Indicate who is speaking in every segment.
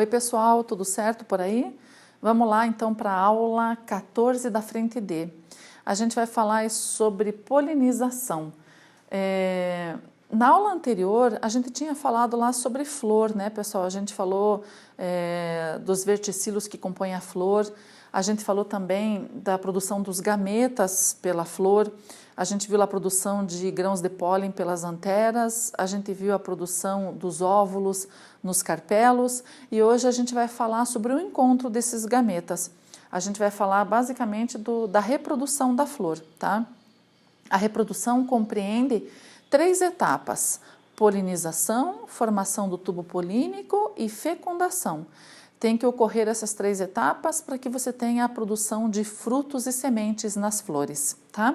Speaker 1: Oi pessoal, tudo certo por aí? Vamos lá então para a aula 14 da frente D. A gente vai falar sobre polinização. Na aula anterior a gente tinha falado lá sobre flor, né pessoal? A gente falou dos verticilos que compõem a flor, a gente falou também da produção dos gametas pela flor, a gente viu a produção de grãos de pólen pelas anteras, a gente viu a produção dos óvulos nos carpelos e hoje a gente vai falar sobre o encontro desses gametas. A gente vai falar basicamente da reprodução da flor, tá? A reprodução compreende 3 etapas: polinização, formação do tubo polínico e fecundação. Tem que ocorrer essas 3 etapas para que você tenha a produção de frutos e sementes nas flores, tá?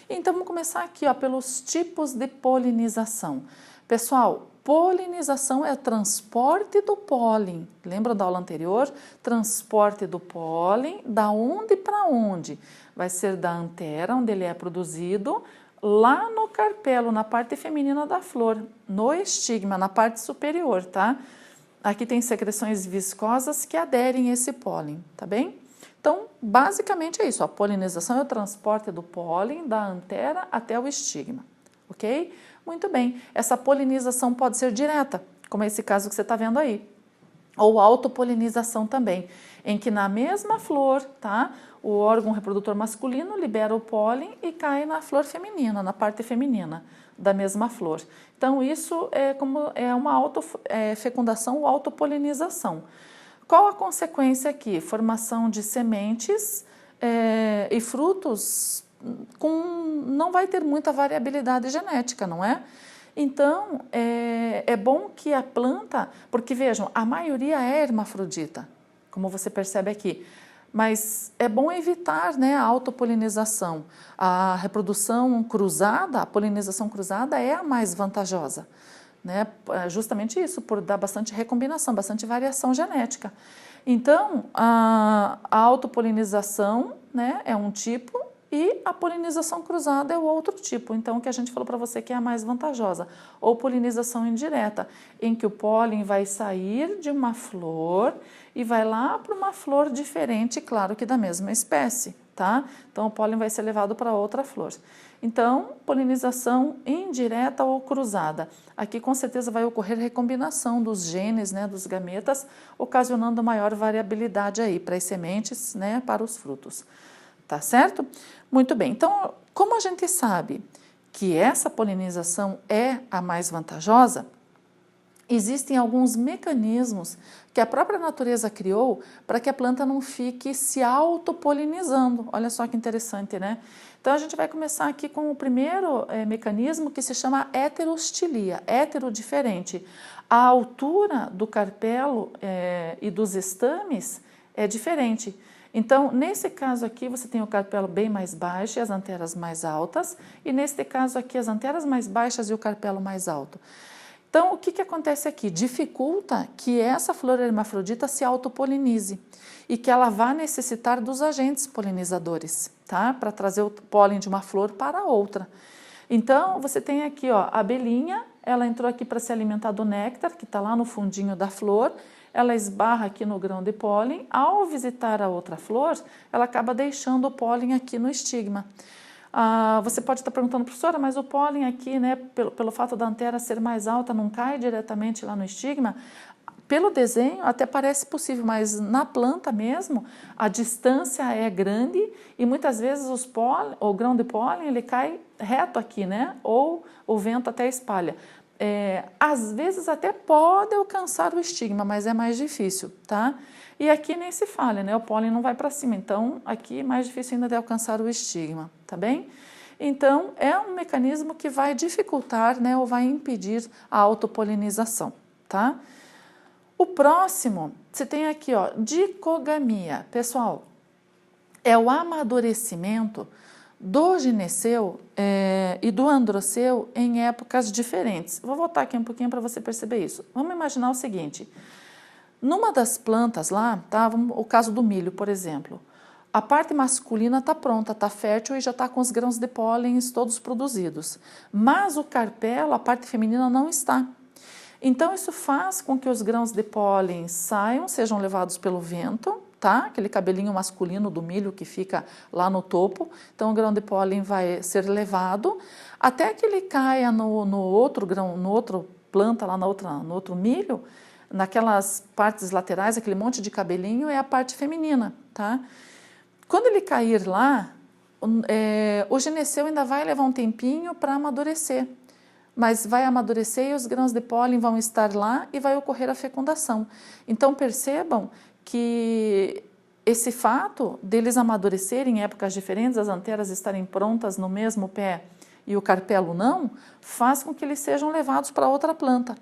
Speaker 1: Então, vamos começar aqui, ó, pelos tipos de polinização. Pessoal, polinização é transporte do pólen. Lembra da aula anterior? Transporte do pólen, da onde para onde? Vai ser da antera, onde ele é produzido, lá no carpelo, na parte feminina da flor, no estigma, na parte superior, tá? Aqui tem secreções viscosas que aderem a esse pólen, tá bem? Então, basicamente é isso, a polinização é o transporte do pólen da antera até o estigma, ok? Muito bem, essa polinização pode ser direta, como é esse caso que você está vendo aí, ou autopolinização também, em que na mesma flor, tá, o órgão reprodutor masculino libera o pólen e cai na flor feminina, na parte feminina da mesma flor. Então, isso é uma autofecundação ou autopolinização. Qual a consequência aqui? Formação de sementes e frutos não vai ter muita variabilidade genética, não é? Então, é bom que a planta, porque vejam, a maioria é hermafrodita, como você percebe aqui, mas é bom evitar, né, a autopolinização. A reprodução cruzada, a polinização cruzada é a mais vantajosa, né? Justamente isso, por dar bastante recombinação, bastante variação genética. Então, a autopolinização, né, é um tipo e a polinização cruzada é o outro tipo. Então, o que a gente falou para você que é a mais vantajosa, ou polinização indireta, em que o pólen vai sair de uma flor e vai lá para uma flor diferente, claro que da mesma espécie, tá? Então, o pólen vai ser levado para outra flor. Então, polinização indireta ou cruzada. Aqui, com certeza, vai ocorrer recombinação dos genes, né, dos gametas, ocasionando maior variabilidade aí para as sementes, né, para os frutos. Tá certo? Muito bem. Então, como a gente sabe que essa polinização é a mais vantajosa, existem alguns mecanismos que a própria natureza criou para que a planta não fique se autopolinizando. Olha só que interessante, né? Então, a gente vai começar aqui com o primeiro mecanismo que se chama heterostilia, hétero diferente. A altura do carpelo e dos estames é diferente. Então, nesse caso aqui, você tem o carpelo bem mais baixo e as anteras mais altas, e neste caso aqui, as anteras mais baixas e o carpelo mais alto. Então, o que acontece aqui? Dificulta que essa flor hermafrodita se autopolinize e que ela vá necessitar dos agentes polinizadores, tá? Para trazer o pólen de uma flor para outra. Então, você tem aqui, ó, a abelhinha, ela entrou aqui para se alimentar do néctar, que está lá no fundinho da flor, ela esbarra aqui no grão de pólen, ao visitar a outra flor, ela acaba deixando o pólen aqui no estigma. Você pode estar perguntando, professora, mas o pólen aqui, né, pelo fato da antera ser mais alta, não cai diretamente lá no estigma? Pelo desenho até parece possível, mas na planta mesmo a distância é grande e muitas vezes o grão de pólen ele cai reto aqui, né? Ou o vento até espalha. Às vezes até pode alcançar o estigma, mas é mais difícil, tá? E aqui nem se fala, né? O pólen não vai para cima, então aqui é mais difícil ainda de alcançar o estigma, tá bem? Então, é um mecanismo que vai dificultar, né, ou vai impedir a autopolinização, tá? O próximo, você tem aqui, ó, dicogamia. Pessoal, é o amadurecimento do gineceu e do androceu em épocas diferentes. Vou voltar aqui um pouquinho para você perceber isso. Vamos imaginar o seguinte, numa das plantas lá, tá, o caso do milho, por exemplo, a parte masculina está pronta, está fértil e já está com os grãos de pólen todos produzidos, mas o carpelo, a parte feminina não está. Então, isso faz com que os grãos de pólen saiam, sejam levados pelo vento, tá? Aquele cabelinho masculino do milho que fica lá no topo. Então, o grão de pólen vai ser levado até que ele caia no outro grão, no outro planta, lá no outro milho, naquelas partes laterais, aquele monte de cabelinho, é a parte feminina, tá? Quando ele cair lá, o gineceu ainda vai levar um tempinho para amadurecer, mas vai amadurecer e os grãos de pólen vão estar lá e vai ocorrer a fecundação. Então percebam que esse fato deles amadurecerem em épocas diferentes, as anteras estarem prontas no mesmo pé e o carpelo não, faz com que eles sejam levados para outra planta.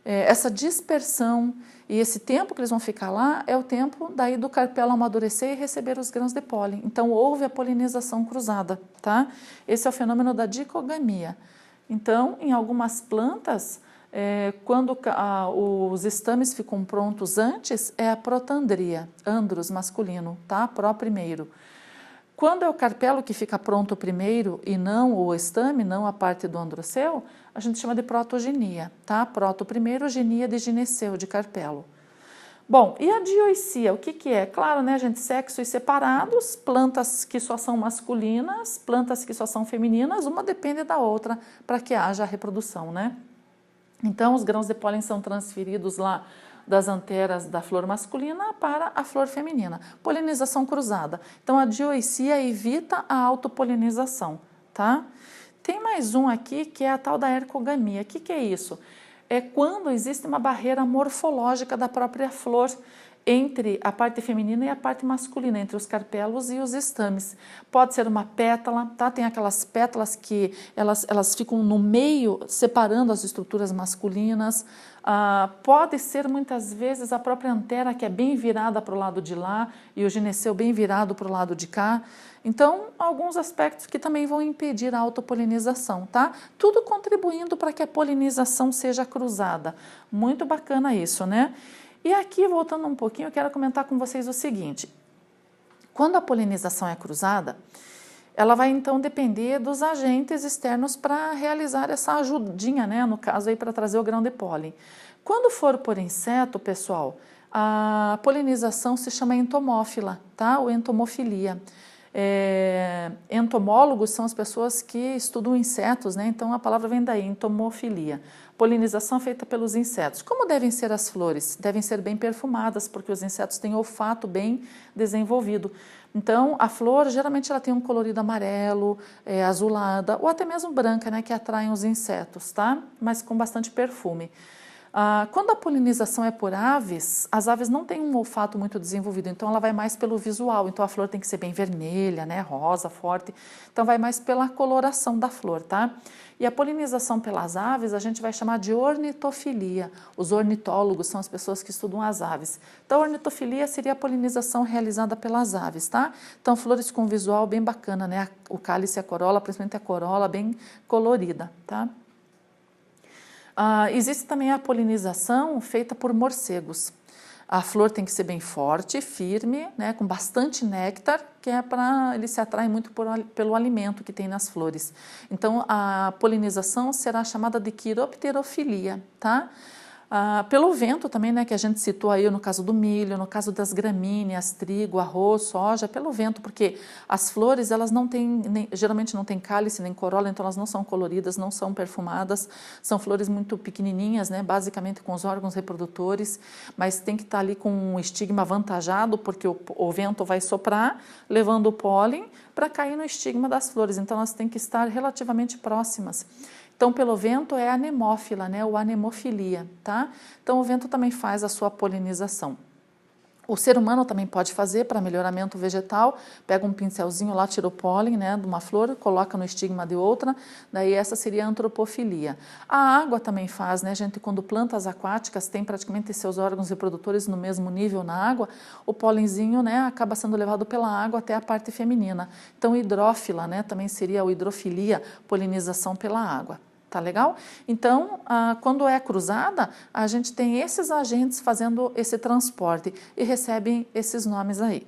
Speaker 1: Essa dispersão e esse tempo que eles vão ficar lá é o tempo daí do carpelo amadurecer e receber os grãos de pólen. Então houve a polinização cruzada, tá? Esse é o fenômeno da dicogamia. Então, em algumas plantas, quando os estames ficam prontos antes, é a protandria, andros masculino, tá? Pró primeiro. Quando é o carpelo que fica pronto primeiro e não o estame, não a parte do androceu, a gente chama de protogenia, tá? Proto primeiro, genia de gineceu, de carpelo. Bom, e a dioicia, o que que é? Claro, né, gente, sexos separados, plantas que só são masculinas, plantas que só são femininas, uma depende da outra para que haja a reprodução, né? Então, os grãos de pólen são transferidos lá das anteras da flor masculina para a flor feminina. Polinização cruzada. Então, a dioicia evita a autopolinização, tá? Tem mais um aqui que é a tal da ercogamia. O que que é isso? É quando existe uma barreira morfológica da própria flor entre a parte feminina e a parte masculina, entre os carpelos e os estames. Pode ser uma pétala, tá? Tem aquelas pétalas que elas ficam no meio, separando as estruturas masculinas. Pode ser muitas vezes a própria antera que é bem virada para o lado de lá e o gineceu bem virado para o lado de cá. Então, alguns aspectos que também vão impedir a autopolinização, tá? Tudo contribuindo para que a polinização seja cruzada. Muito bacana isso, né? E aqui, voltando um pouquinho, eu quero comentar com vocês o seguinte. Quando a polinização é cruzada, ela vai então depender dos agentes externos para realizar essa ajudinha, né? No caso aí, para trazer o grão de pólen. Quando for por inseto, pessoal, a polinização se chama entomófila, tá? Ou entomofilia. Entomólogos são as pessoas que estudam insetos, né? Então a palavra vem daí, entomofilia. Polinização feita pelos insetos. Como devem ser as flores? Devem ser bem perfumadas, porque os insetos têm olfato bem desenvolvido. Então a flor geralmente ela tem um colorido amarelo, azulada ou até mesmo branca, né? Que atraem os insetos, tá? Mas com bastante perfume. Quando a polinização é por aves, as aves não têm um olfato muito desenvolvido, então ela vai mais pelo visual, então a flor tem que ser bem vermelha, né, rosa, forte, então vai mais pela coloração da flor, tá? E a polinização pelas aves a gente vai chamar de ornitofilia, os ornitólogos são as pessoas que estudam as aves. Então a ornitofilia seria a polinização realizada pelas aves, tá? Então flores com visual bem bacana, né, o cálice e a corola, principalmente a corola bem colorida, tá? Existe também a polinização feita por morcegos. A flor tem que ser bem forte, firme, né, com bastante néctar, que é para ele se atrai muito pelo alimento que tem nas flores. Então, a polinização será chamada de quiropterofilia, tá? Pelo vento também, né, que a gente citou aí no caso do milho, no caso das gramíneas, trigo, arroz, soja, pelo vento, porque as flores elas não têm, geralmente não tem cálice nem corola, então elas não são coloridas, não são perfumadas, são flores muito pequenininhas, né, basicamente com os órgãos reprodutores, mas tem que estar ali com um estigma avantajado, porque o vento vai soprar, levando o pólen para cair no estigma das flores, então elas têm que estar relativamente próximas. Então, pelo vento é anemófila, né, ou anemofilia, tá? Então, o vento também faz a sua polinização. O ser humano também pode fazer para melhoramento vegetal, pega um pincelzinho lá, tira o pólen, né, de uma flor, coloca no estigma de outra, daí essa seria a antropofilia. A água também faz, né, gente, quando plantas aquáticas têm praticamente seus órgãos reprodutores no mesmo nível na água, o pólenzinho, né, acaba sendo levado pela água até a parte feminina. Então, hidrófila, né, também seria a hidrofilia, polinização pela água. Tá legal? Então, quando é cruzada, a gente tem esses agentes fazendo esse transporte e recebem esses nomes aí.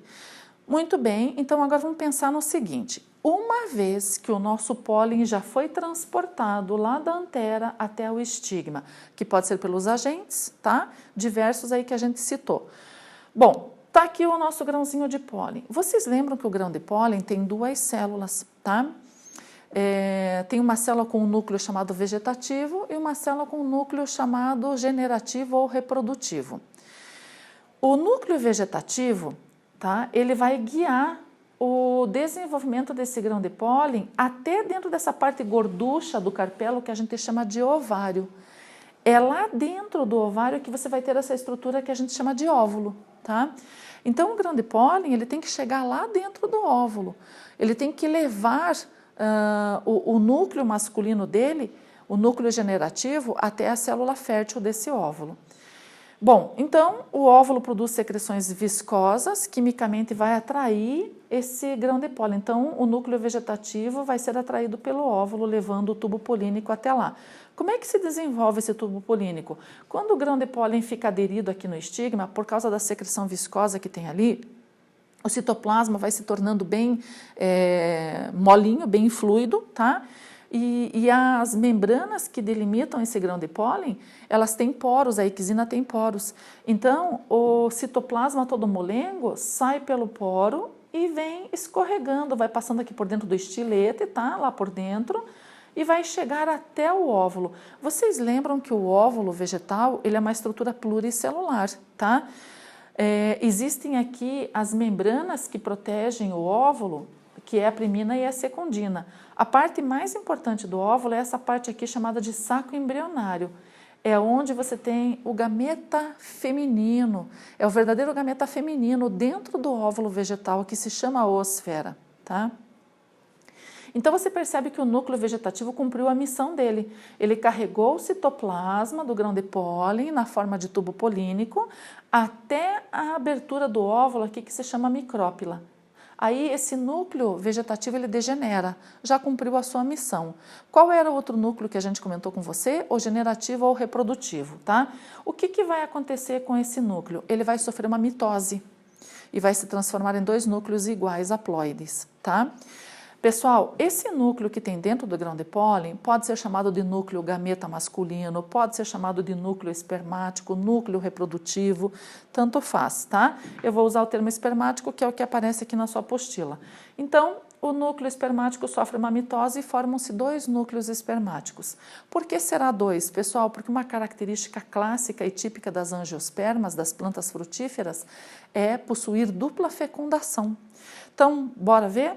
Speaker 1: Muito bem, então agora vamos pensar no seguinte. Uma vez que o nosso pólen já foi transportado lá da antera até o estigma, que pode ser pelos agentes, tá? Diversos aí que a gente citou. Bom, tá aqui o nosso grãozinho de pólen. Vocês lembram que o grão de pólen tem duas células, tá? Tem uma célula com um núcleo chamado vegetativo e uma célula com um núcleo chamado generativo ou reprodutivo. O núcleo vegetativo, tá? Ele vai guiar o desenvolvimento desse grão de pólen até dentro dessa parte gorducha do carpelo que a gente chama de ovário. É lá dentro do ovário que você vai ter essa estrutura que a gente chama de óvulo, tá? Então, o grão de pólen, ele tem que chegar lá dentro do óvulo. Ele tem que levar o núcleo masculino dele, o núcleo generativo, até a célula fértil desse óvulo. Bom, então o óvulo produz secreções viscosas, quimicamente vai atrair esse grão de pólen. Então o núcleo vegetativo vai ser atraído pelo óvulo, levando o tubo polínico até lá. Como é que se desenvolve esse tubo polínico? Quando o grão de pólen fica aderido aqui no estigma, por causa da secreção viscosa que tem ali, o citoplasma vai se tornando bem molinho, bem fluido, tá? E as membranas que delimitam esse grão de pólen, elas têm poros, a ixina tem poros. Então, o citoplasma todo molengo sai pelo poro e vem escorregando, vai passando aqui por dentro do estilete, tá? Lá por dentro, e vai chegar até o óvulo. Vocês lembram que o óvulo vegetal, ele é uma estrutura pluricelular, tá? Existem aqui as membranas que protegem o óvulo, que é a primina e a secundina. A parte mais importante do óvulo é essa parte aqui chamada de saco embrionário. É onde você tem o gameta feminino, é o verdadeiro gameta feminino dentro do óvulo vegetal que se chama oosfera, tá? Então você percebe que o núcleo vegetativo cumpriu a missão dele. Ele carregou o citoplasma do grão de pólen na forma de tubo polínico até a abertura do óvulo aqui que se chama micrópila. Aí esse núcleo vegetativo ele degenera, já cumpriu a sua missão. Qual era o outro núcleo que a gente comentou com você? O generativo ou reprodutivo, tá? O que vai acontecer com esse núcleo? Ele vai sofrer uma mitose e vai se transformar em dois núcleos iguais haploides, tá? Pessoal, esse núcleo que tem dentro do grão de pólen pode ser chamado de núcleo gameta masculino, pode ser chamado de núcleo espermático, núcleo reprodutivo, tanto faz, tá? Eu vou usar o termo espermático, que é o que aparece aqui na sua apostila. Então, o núcleo espermático sofre uma mitose e formam-se dois núcleos espermáticos. Por que será dois, pessoal? Porque uma característica clássica e típica das angiospermas, das plantas frutíferas, é possuir dupla fecundação. Então, bora ver?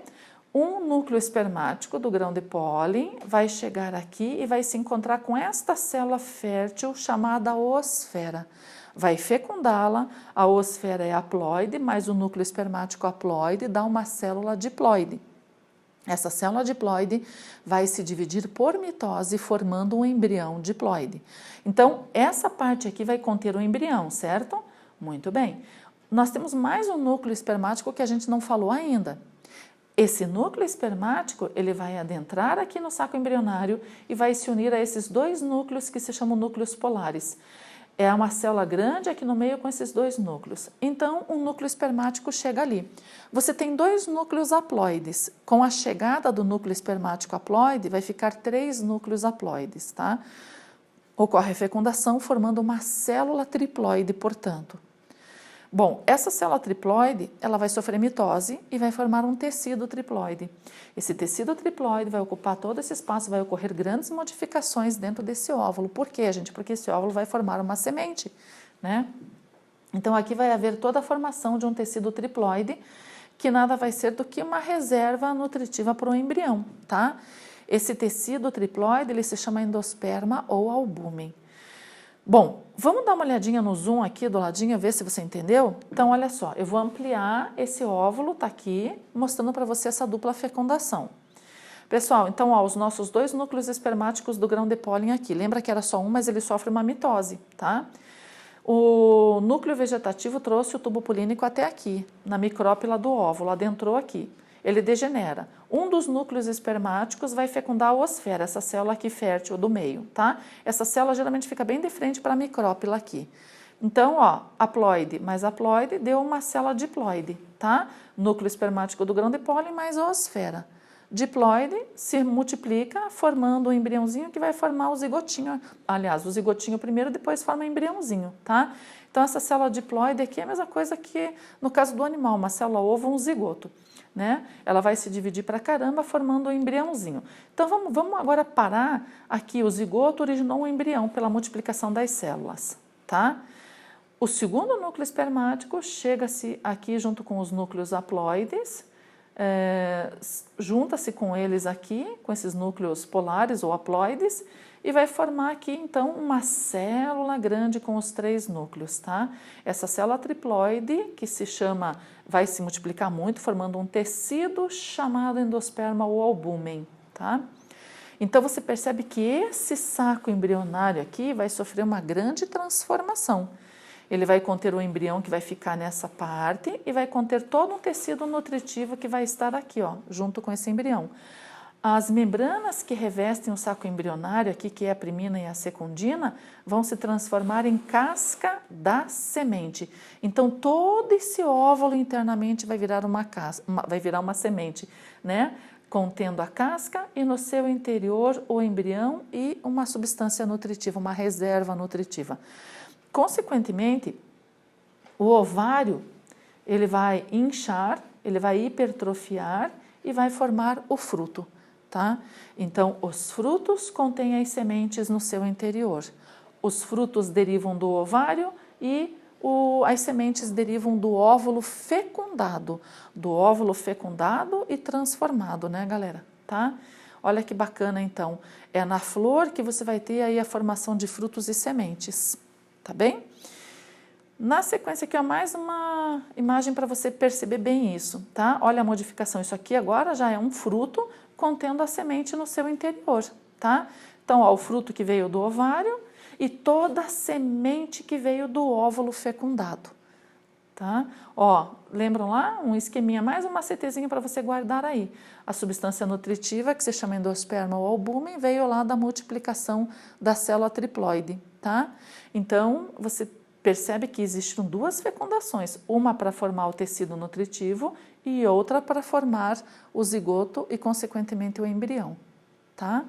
Speaker 1: Um núcleo espermático do grão de pólen vai chegar aqui e vai se encontrar com esta célula fértil chamada oosfera. Vai fecundá-la, a oosfera é haploide, mas o núcleo espermático haploide dá uma célula diploide. Essa célula diploide vai se dividir por mitose, formando um embrião diploide. Então, essa parte aqui vai conter o embrião, certo? Muito bem. Nós temos mais um núcleo espermático que a gente não falou ainda. Esse núcleo espermático, ele vai adentrar aqui no saco embrionário e vai se unir a esses dois núcleos que se chamam núcleos polares. É uma célula grande aqui no meio com esses dois núcleos. Então, um núcleo espermático chega ali. Você tem dois núcleos haploides. Com a chegada do núcleo espermático haploide, vai ficar três núcleos haploides, tá? Ocorre a fecundação formando uma célula triploide, portanto. Bom, essa célula triploide, ela vai sofrer mitose e vai formar um tecido triploide. Esse tecido triploide vai ocupar todo esse espaço, vai ocorrer grandes modificações dentro desse óvulo. Por quê, gente? Porque esse óvulo vai formar uma semente, né? Então, aqui vai haver toda a formação de um tecido triploide, que nada vai ser do que uma reserva nutritiva para o embrião, tá? Esse tecido triploide, ele se chama endosperma ou albúmen. Bom, vamos dar uma olhadinha no zoom aqui do ladinho, ver se você entendeu? Então, olha só, eu vou ampliar esse óvulo, tá aqui, mostrando para você essa dupla fecundação. Pessoal, então, ó, os nossos dois núcleos espermáticos do grão de pólen aqui. Lembra que era só um, mas ele sofre uma mitose, tá? O núcleo vegetativo trouxe o tubo polínico até aqui, na micrópila do óvulo, adentrou aqui. Ele degenera. Um dos núcleos espermáticos vai fecundar a oosfera, essa célula aqui fértil do meio, tá? Essa célula geralmente fica bem de frente para a micrópila aqui. Então, ó, haploide mais haploide deu uma célula diploide, tá? Núcleo espermático do grão de pólen mais oosfera. Diploide se multiplica formando um embriãozinho que vai formar o zigotinho. Aliás, o zigotinho primeiro, depois forma o embriãozinho, tá? Então, essa célula diploide aqui é a mesma coisa que no caso do animal, uma célula ovo, um zigoto, né? Ela vai se dividir para caramba formando um embriãozinho. Então, vamos agora parar aqui. O zigoto originou um embrião pela multiplicação das células, tá? O segundo núcleo espermático chega-se aqui junto com os núcleos haploides, junta-se com eles aqui, com esses núcleos polares ou haploides, e vai formar aqui então uma célula grande com os 3 núcleos, tá? Essa célula triploide que vai se multiplicar muito, formando um tecido chamado endosperma ou albúmen, tá? Então você percebe que esse saco embrionário aqui vai sofrer uma grande transformação. Ele vai conter o embrião que vai ficar nessa parte e vai conter todo um tecido nutritivo que vai estar aqui, ó, junto com esse embrião. As membranas que revestem o saco embrionário aqui, que é a primina e a secundina, vão se transformar em casca da semente. Então, todo esse óvulo internamente vai virar uma semente, né? Contendo a casca e no seu interior o embrião e uma substância nutritiva, uma reserva nutritiva. Consequentemente, o ovário ele vai inchar, ele vai hipertrofiar e vai formar o fruto, tá? Então, os frutos contêm as sementes no seu interior. Os frutos derivam do ovário e as sementes derivam do óvulo fecundado e transformado, né, galera? Tá? Olha que bacana, então. É na flor que você vai ter aí a formação de frutos e sementes. Tá bem? Na sequência aqui, ó, mais uma imagem para você perceber bem isso, tá? Olha a modificação. Isso aqui agora já é um fruto contendo a semente no seu interior, tá? Então, ó, o fruto que veio do ovário e toda a semente que veio do óvulo fecundado, tá? Ó, lembram lá? Um esqueminha, mais um macetezinho para você guardar aí. A substância nutritiva, que se chama endosperma ou albúmen, veio lá da multiplicação da célula triploide, tá? Então, você percebe que existem 2 fecundações, uma para formar o tecido nutritivo e outra para formar o zigoto e, consequentemente, o embrião, tá?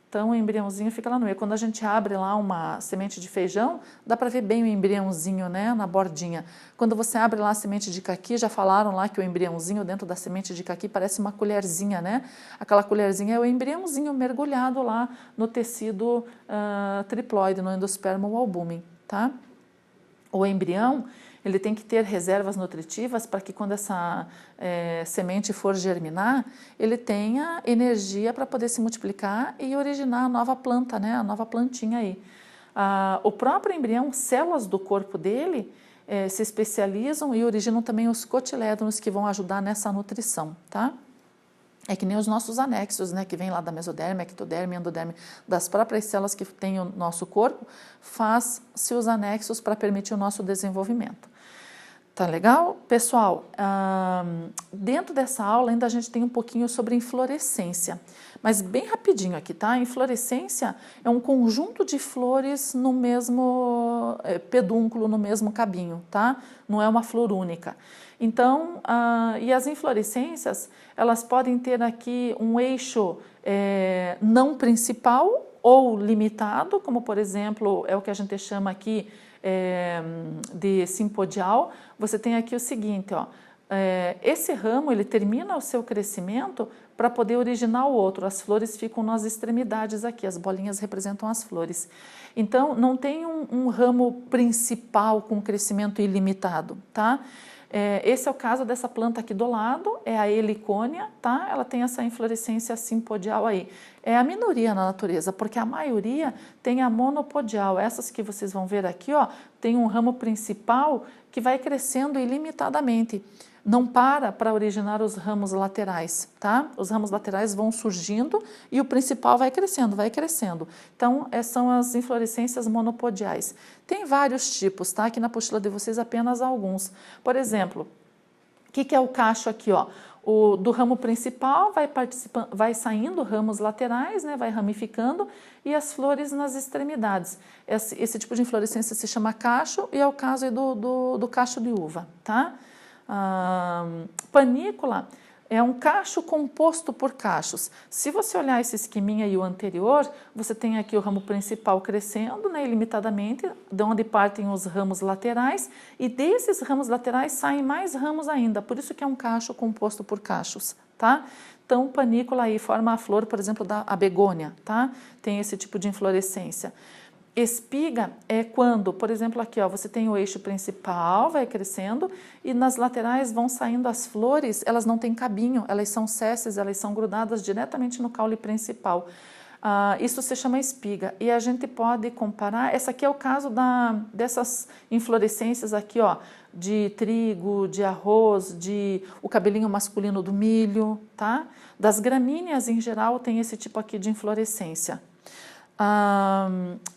Speaker 1: Então, o embriãozinho fica lá no meio. Quando a gente abre lá uma semente de feijão, dá para ver bem o embriãozinho, né, na bordinha. Quando você abre lá a semente de caqui, já falaram lá que o embriãozinho dentro da semente de caqui parece uma colherzinha, né? Aquela colherzinha é o embriãozinho mergulhado lá no tecido triploide, no endosperma ou albúmen, tá? O embrião, ele tem que ter reservas nutritivas para que quando essa semente for germinar, ele tenha energia para poder se multiplicar e originar a nova planta, né? A nova plantinha aí. O próprio embrião, células do corpo dele, se especializam e originam também os cotilédonos que vão ajudar nessa nutrição, tá? É que nem os nossos anexos, né, que vem lá da mesoderme, ectoderme, endoderme, das próprias células que tem o nosso corpo, faz-se os anexos para permitir o nosso desenvolvimento. Tá legal? Pessoal, dentro dessa aula ainda a gente tem um pouquinho sobre inflorescência, mas bem rapidinho aqui, tá? Inflorescência é um conjunto de flores no mesmo pedúnculo, no mesmo cabinho, tá? Não é uma flor única. Então, e as inflorescências, elas podem ter aqui um eixo não principal ou limitado, como por exemplo, é o que a gente chama aqui de simpodial. Você tem aqui o seguinte, ó, esse ramo ele termina o seu crescimento para poder originar o outro. As flores ficam nas extremidades aqui, as bolinhas representam as flores. Então, não tem um ramo principal com crescimento ilimitado, tá? Esse é o caso dessa planta aqui do lado, é a helicônia, tá? Ela tem essa inflorescência simpodial aí. É a minoria na natureza, porque a maioria tem a monopodial. Essas que vocês vão ver aqui, ó, tem um ramo principal que vai crescendo ilimitadamente. Não para originar os ramos laterais, tá? Os ramos laterais vão surgindo e o principal vai crescendo, vai crescendo. Então, são as inflorescências monopodiais. Tem vários tipos, tá? Aqui na apostila de vocês apenas alguns. Por exemplo, o que é o cacho aqui, ó? Do ramo principal vai saindo ramos laterais, né, vai ramificando, e as flores nas extremidades. Esse tipo de inflorescência se chama cacho, e é o caso aí do cacho de uva, tá? Panícula é um cacho composto por cachos. Se você olhar esse esqueminha aí, o anterior, você tem aqui o ramo principal crescendo, né, ilimitadamente, de onde partem os ramos laterais, e desses ramos laterais saem mais ramos ainda, por isso que é um cacho composto por cachos, tá? Então, panícula aí forma a flor, por exemplo, da begônia, tá? Tem esse tipo de inflorescência. Espiga é quando, por exemplo, aqui ó, você tem o eixo principal, vai crescendo, e nas laterais vão saindo as flores, elas não têm cabinho, elas são sésseis, elas são grudadas diretamente no caule principal. Isso se chama espiga, e a gente pode comparar, essa aqui é o caso dessas inflorescências aqui, ó, de trigo, de arroz, o cabelinho masculino do milho, tá? Das gramíneas em geral tem esse tipo aqui de inflorescência.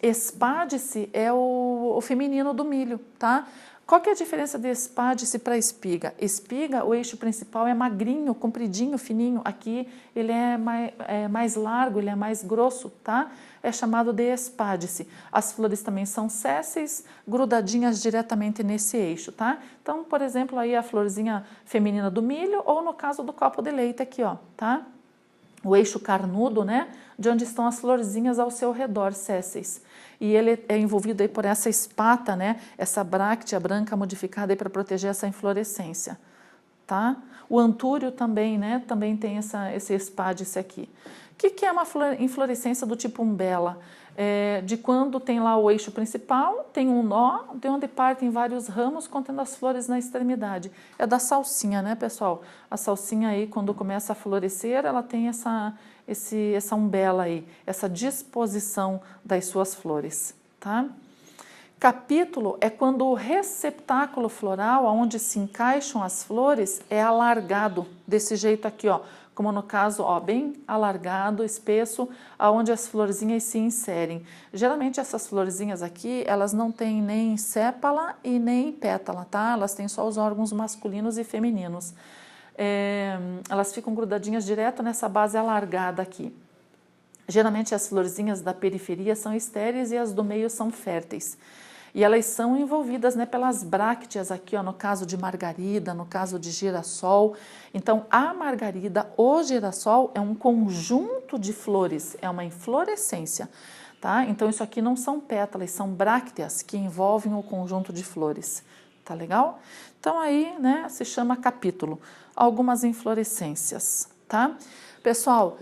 Speaker 1: Espádice é o feminino do milho, tá? Qual que é a diferença de espádice para espiga? Espiga, o eixo principal é magrinho, compridinho, fininho. Aqui ele é mais largo, ele é mais grosso, tá? É chamado de espádice. As flores também são sésseis, grudadinhas diretamente nesse eixo, tá? Então, por exemplo, aí a florzinha feminina do milho, ou no caso do copo de leite aqui, ó, tá? O eixo carnudo, né, de onde estão as florzinhas ao seu redor, sésseis. E ele é envolvido aí por essa espata, né, essa bráctea branca modificada aí para proteger essa inflorescência, tá? O antúrio também, né, também tem esse espádice aqui. O que é uma inflorescência do tipo umbela? De quando tem lá o eixo principal, tem um nó, de onde partem vários ramos contendo as flores na extremidade. É da salsinha, né, pessoal? A salsinha aí, quando começa a florescer, ela tem essa umbela aí, essa disposição das suas flores, tá? Capítulo é quando o receptáculo floral, onde se encaixam as flores, é alargado, desse jeito aqui, ó, como no caso, ó, bem alargado, espesso, aonde as florzinhas se inserem. Geralmente essas florzinhas aqui, elas não têm nem sépala e nem pétala, tá? Elas têm só os órgãos masculinos e femininos. Elas ficam grudadinhas direto nessa base alargada aqui. Geralmente as florzinhas da periferia são estéreis e as do meio são férteis. E elas são envolvidas, né, pelas brácteas aqui, ó, no caso de margarida, no caso de girassol. Então, a margarida, o girassol, é um conjunto de flores, é uma inflorescência, tá? Então, isso aqui não são pétalas, são brácteas que envolvem o conjunto de flores, tá legal? Então, aí, né, se chama capítulo, algumas inflorescências, tá? Pessoal,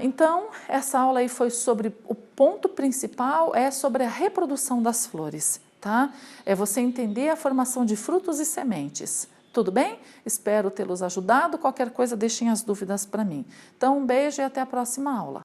Speaker 1: então, essa aula aí foi sobre o ponto principal, é sobre a reprodução das flores, tá? É você entender a formação de frutos e sementes. Tudo bem? Espero tê-los ajudado. Qualquer coisa, deixem as dúvidas para mim. Então, um beijo e até a próxima aula.